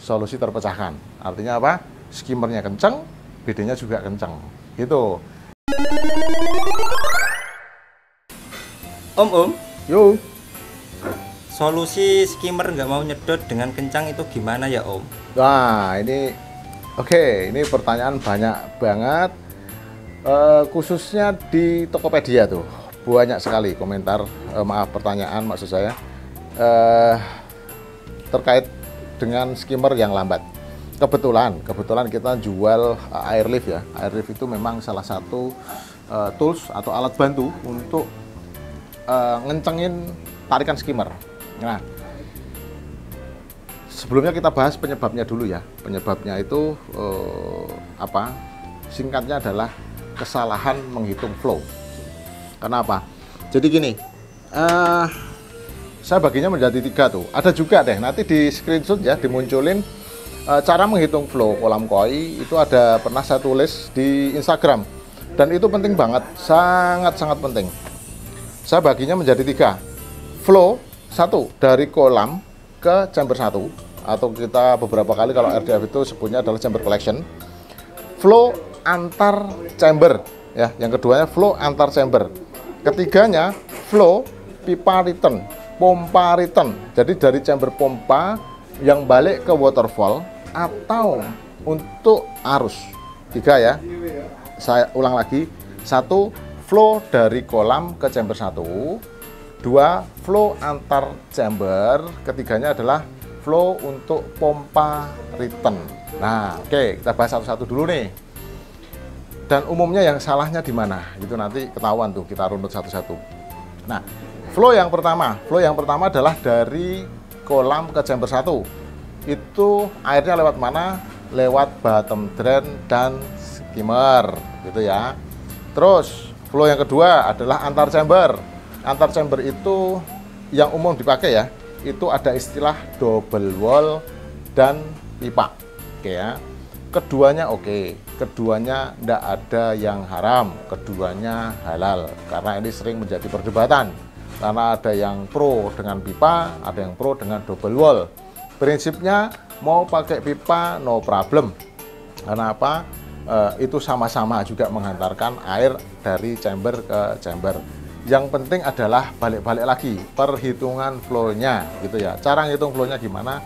solusi terpecahkan. Artinya apa? Skimmernya kenceng, BD-nya juga kenceng. Gitu. Om, Yuk. solusi skimmer nggak mau nyedot dengan kencang itu gimana ya Om? Nah, ini oke, ini pertanyaan banyak banget. Khususnya di Tokopedia tuh banyak sekali komentar, pertanyaan maksud saya terkait dengan skimmer yang lambat. Kebetulan kita jual airlift ya. Airlift itu memang salah satu tools atau alat bantu untuk ngencengin tarikan skimmer. Nah, sebelumnya kita bahas penyebabnya dulu ya. Penyebabnya itu apa? Singkatnya adalah kesalahan menghitung flow. Kenapa? Jadi gini, saya baginya menjadi 3 tuh. Ada juga deh, nanti di screenshot ya, dimunculin cara menghitung flow kolam koi. Itu ada pernah saya tulis di Instagram. Dan itu penting banget, sangat-sangat penting. Saya baginya menjadi 3. Flow 1 dari kolam ke chamber 1, atau kita beberapa kali kalau RDF itu sebutnya adalah chamber collection. Flow antar chamber ya, yang keduanya flow antar chamber. Ketiganya flow pipa return, pompa return. Jadi dari chamber pompa yang balik ke waterfall atau untuk arus. 3 ya. Saya ulang lagi. 1 flow dari kolam ke chamber 1, 2 flow antar chamber, ketiganya adalah flow untuk pompa return. Nah, oke, kita bahas satu-satu dulu nih. Dan umumnya yang salahnya di mana? Itu nanti ketahuan tuh, kita runut satu-satu. Nah, flow yang pertama adalah dari kolam ke chamber 1. Itu airnya lewat mana? Lewat bottom drain dan skimmer, gitu ya. Terus flow yang kedua adalah antar chamber. Antar chamber itu yang umum dipakai ya, itu ada istilah double wall dan pipa. Oke ya. Keduanya oke, keduanya tidak ada yang haram, keduanya halal. Karena ini sering menjadi perdebatan. Karena ada yang pro dengan pipa, ada yang pro dengan double wall. Prinsipnya mau pakai pipa no problem. Karena apa? Itu sama-sama juga menghantarkan air dari chamber ke chamber. Yang penting adalah balik-balik lagi perhitungan flow-nya gitu ya. Cara ngitung flow-nya gimana?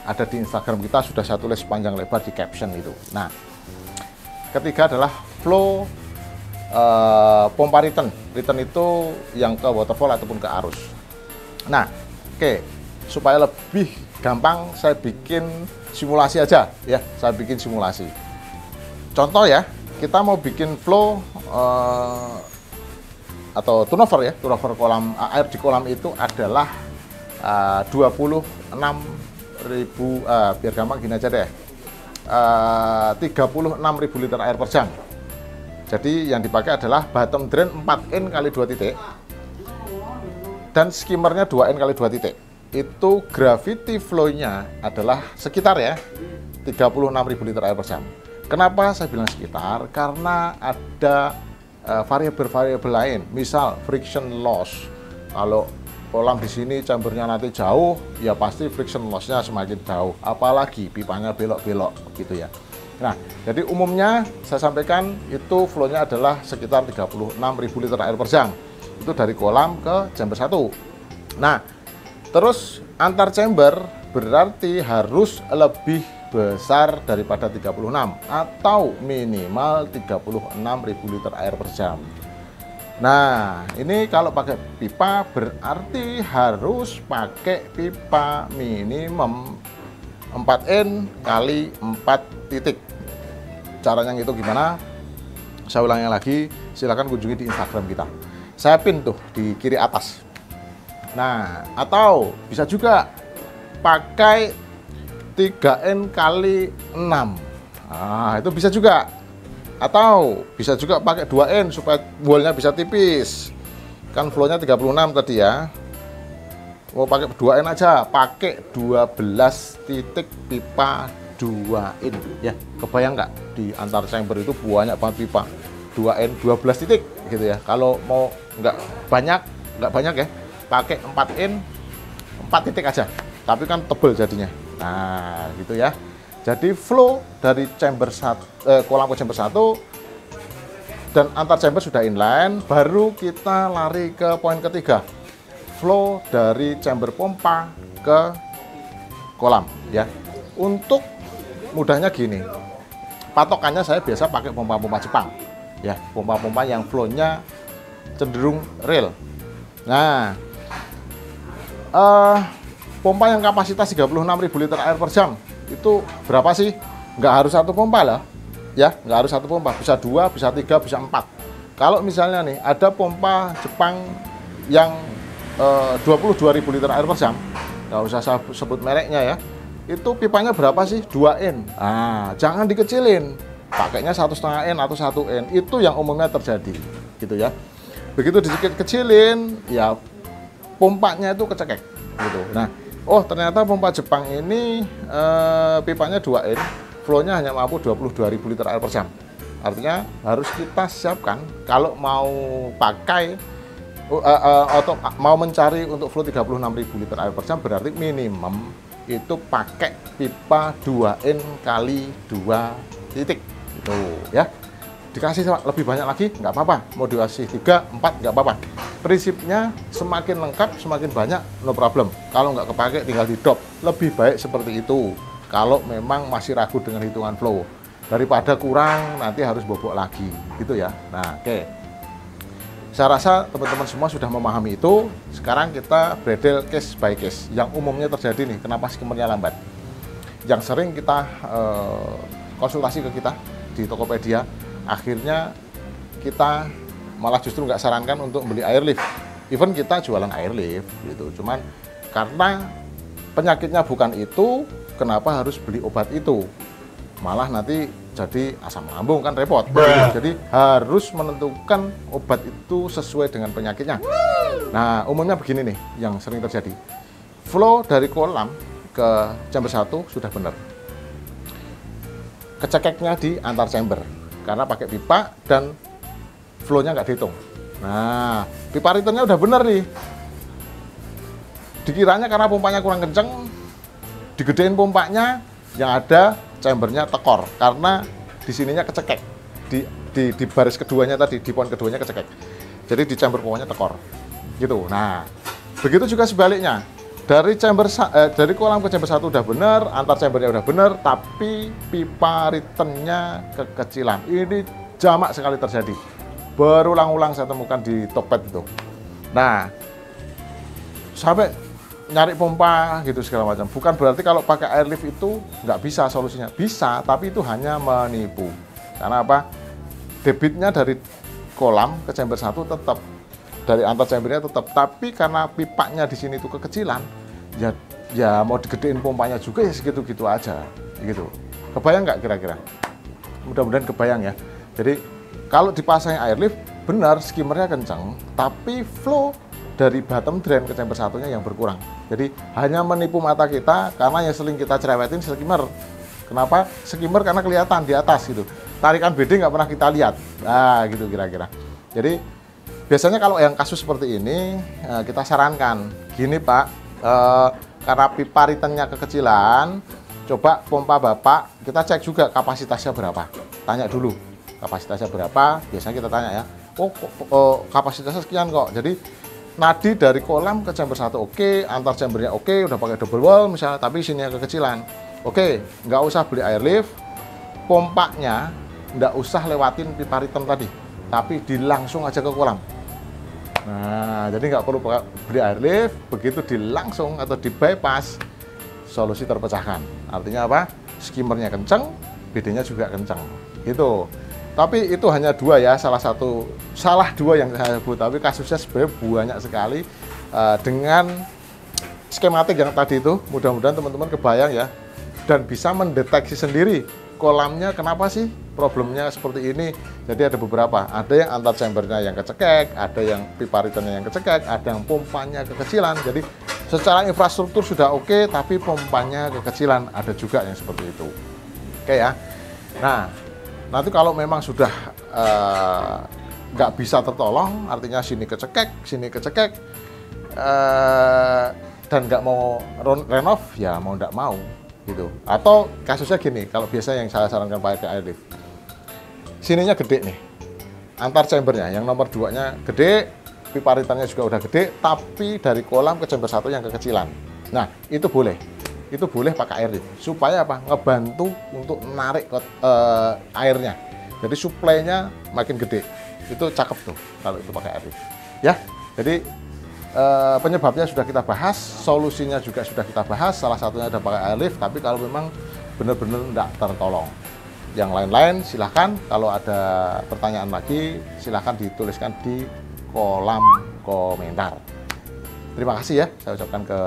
Ada di Instagram kita, sudah saya tulis panjang lebar di caption itu. Nah, ketiga adalah flow pompa return. Return itu yang ke waterfall ataupun ke arus. Nah, oke, supaya lebih gampang saya bikin simulasi aja ya. Saya bikin simulasi. Contoh ya, kita mau bikin flow atau turnover ya, turnover kolam air di kolam itu adalah 26.000, biar gampang gini aja deh, 36.000 liter air per jam. Jadi yang dipakai adalah bottom drain 4N kali 2 titik dan skimmernya 2N kali 2 titik. Itu gravity flow-nya adalah sekitar ya 36.000 liter air per jam. Kenapa saya bilang sekitar? Karena ada variabel-variabel lain, misal friction loss. Kalau kolam di sini chambernya nanti jauh, ya pasti friction loss-nya semakin jauh. Apalagi pipanya belok-belok gitu ya. Nah, jadi umumnya saya sampaikan itu flow-nya adalah sekitar 36.000 liter air per jam. Itu dari kolam ke chamber 1. Nah, terus antar chamber berarti harus lebih besar daripada 36 atau minimal 36.000 liter air per jam. Nah, ini kalau pakai pipa berarti harus pakai pipa minimum 4N kali 4 titik. Caranya itu gimana? Saya ulangi lagi, silahkan kunjungi di Instagram kita. Saya pin tuh di kiri atas. Nah, atau bisa juga pakai 3N kali 6. Nah, itu bisa juga. Atau bisa juga pakai 2N supaya wallnya bisa tipis. Kan flow-nya 36 tadi ya. Mau pakai 2N aja, pakai 12 titik pipa 2N ya. Kebayang nggak di antar chamber itu banyak banget pipa 2N 12 titik gitu ya. Kalau mau nggak banyak ya, pakai 4N 4 titik aja. Tapi kan tebel jadinya. Nah, gitu ya. Jadi flow dari chamber kolam ke chamber 1 dan antar chamber sudah inline, baru kita lari ke poin ketiga. Flow dari chamber pompa ke kolam ya. Untuk mudahnya gini, patokannya saya biasa pakai pompa-pompa Jepang ya, pompa-pompa yang flow-nya cenderung real. Nah, pompa yang kapasitas 36.000 liter air per jam itu berapa sih? Nggak harus satu pompa lah ya, nggak harus satu pompa, bisa 2, bisa 3, bisa 4. Kalau misalnya nih ada pompa Jepang yang 22.000 liter air per jam, nggak usah saya sebut mereknya ya, itu pipanya berapa sih? 2 N. Nah, jangan dikecilin, pakainya 1,5 N atau 1 N, itu yang umumnya terjadi gitu ya. Begitu dikecilin ya pompanya itu kecekek gitu. Nah, oh ternyata pompa Jepang ini pipanya 2 N, flow-nya hanya mampu 22.000 liter air per jam. Artinya harus kita siapkan kalau mau pakai atau mau mencari untuk flow 36.000 liter air per jam, berarti minimum itu pakai pipa 2N kali 2 titik gitu ya. Dikasih lebih banyak lagi nggak apa-apa, mau dikasih 3, 4 nggak apa-apa. Prinsipnya semakin lengkap semakin banyak, no problem. Kalau nggak kepake tinggal di drop, lebih baik seperti itu kalau memang masih ragu dengan hitungan flow, daripada kurang nanti harus bobok lagi gitu ya. Nah, oke. Saya rasa teman-teman semua sudah memahami itu. Sekarang kita bredel case by case yang umumnya terjadi nih, kenapa skimmernya lambat. Yang sering kita konsultasi ke kita di Tokopedia, akhirnya kita malah justru nggak sarankan untuk beli airlift. Even kita jualan airlift gitu, cuman karena penyakitnya bukan itu, kenapa harus beli obat itu? Malah nanti jadi asam lambung, kan repot. Jadi harus menentukan obat itu sesuai dengan penyakitnya. Nah, umumnya begini nih yang sering terjadi. Flow dari kolam ke chamber 1 sudah benar. Kecekeknya di antar chamber karena pakai pipa dan flow-nya nggak dihitung. Nah, pipa returnnya udah bener nih. Dikiranya karena pompanya kurang kenceng, digedein pompanya, yang ada chambernya tekor karena di sininya kecekek. Di baris keduanya tadi, di poin keduanya kecekek. Jadi di chamber pompanya tekor. Gitu. Nah, begitu juga sebaliknya. Dari kolam ke chamber 1 udah bener, antar chambernya udah bener, tapi pipa returnnya kekecilan. Ini jamak sekali terjadi. Berulang-ulang saya temukan di Tokped itu. Nah, sampai nyari pompa gitu segala macam. Bukan berarti kalau pakai airlift itu nggak bisa solusinya. Bisa, tapi itu hanya menipu. Karena apa? Debitnya dari kolam ke chamber 1 tetap, dari antar chambernya tetap, tapi karena pipanya di sini itu kekecilan, ya mau digedein pompanya juga ya segitu-gitu aja, gitu. Kebayang nggak kira-kira? Mudah-mudahan kebayang ya. Jadi kalau dipasang airlift, benar skimmernya kencang, tapi flow dari bottom drain ke chamber 1-nya yang berkurang. Jadi hanya menipu mata kita karena yang sering kita cerewetin skimmer. Kenapa? Skimmer karena kelihatan di atas gitu. Tarikan BD nggak pernah kita lihat. Nah, gitu kira-kira. Jadi biasanya kalau yang kasus seperti ini, kita sarankan, gini Pak, karena pipa returnnya kekecilan, coba pompa Bapak, kita cek juga kapasitasnya berapa. Tanya dulu, kapasitasnya berapa, biasanya kita tanya ya, kapasitasnya sekian kok. Jadi, nadi dari kolam ke chamber 1 oke, antar chambernya oke, udah pakai double wall misalnya, tapi sini kekecilan. Oke, nggak usah beli airlift, pompanya nggak usah lewatin pipa return tadi, tapi dilangsung aja ke kolam. Nah, jadi nggak perlu beli airlift, begitu dilangsung atau di bypass, solusi terpecahkan. Artinya apa? Skimmernya kenceng, BD-nya juga kenceng, gitu. Tapi itu hanya dua ya, salah dua yang saya sebut, tapi kasusnya sebenarnya banyak sekali. Dengan skematik yang tadi itu, mudah-mudahan teman-teman kebayang ya, dan bisa mendeteksi sendiri kolamnya kenapa sih problemnya seperti ini. Jadi ada beberapa, ada yang antar chambernya yang kecekek, ada yang pipa returnnya yang kecekek, ada yang pompanya kekecilan. Jadi secara infrastruktur sudah oke, tapi pompanya kekecilan, ada juga yang seperti itu. Oke ya. Nah, nanti kalau memang sudah nggak bisa tertolong, artinya sini kecekek, dan nggak mau renov, ya mau nggak mau gitu. Atau kasusnya gini, kalau biasa yang saya sarankan pakai air lift, sininya gede nih, antar chambernya, yang nomor 2-nya gede, pipa return-nya juga udah gede, tapi dari kolam ke chamber 1 yang kekecilan. Nah, itu boleh pakai air lift, supaya apa? Ngebantu untuk narik airnya, jadi suplainya makin gede. Itu cakep tuh kalau itu pakai air lift ya. Jadi penyebabnya sudah kita bahas, solusinya juga sudah kita bahas, salah satunya ada pakai air lift. Tapi kalau memang benar-benar tidak tertolong, yang lain-lain silahkan, kalau ada pertanyaan lagi silahkan dituliskan di kolom komentar. Terima kasih ya, saya ucapkan ke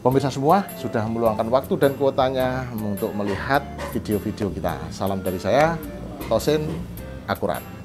pemirsa semua sudah meluangkan waktu dan kuotanya untuk melihat video-video kita. Salam dari saya, Tosin Akurat.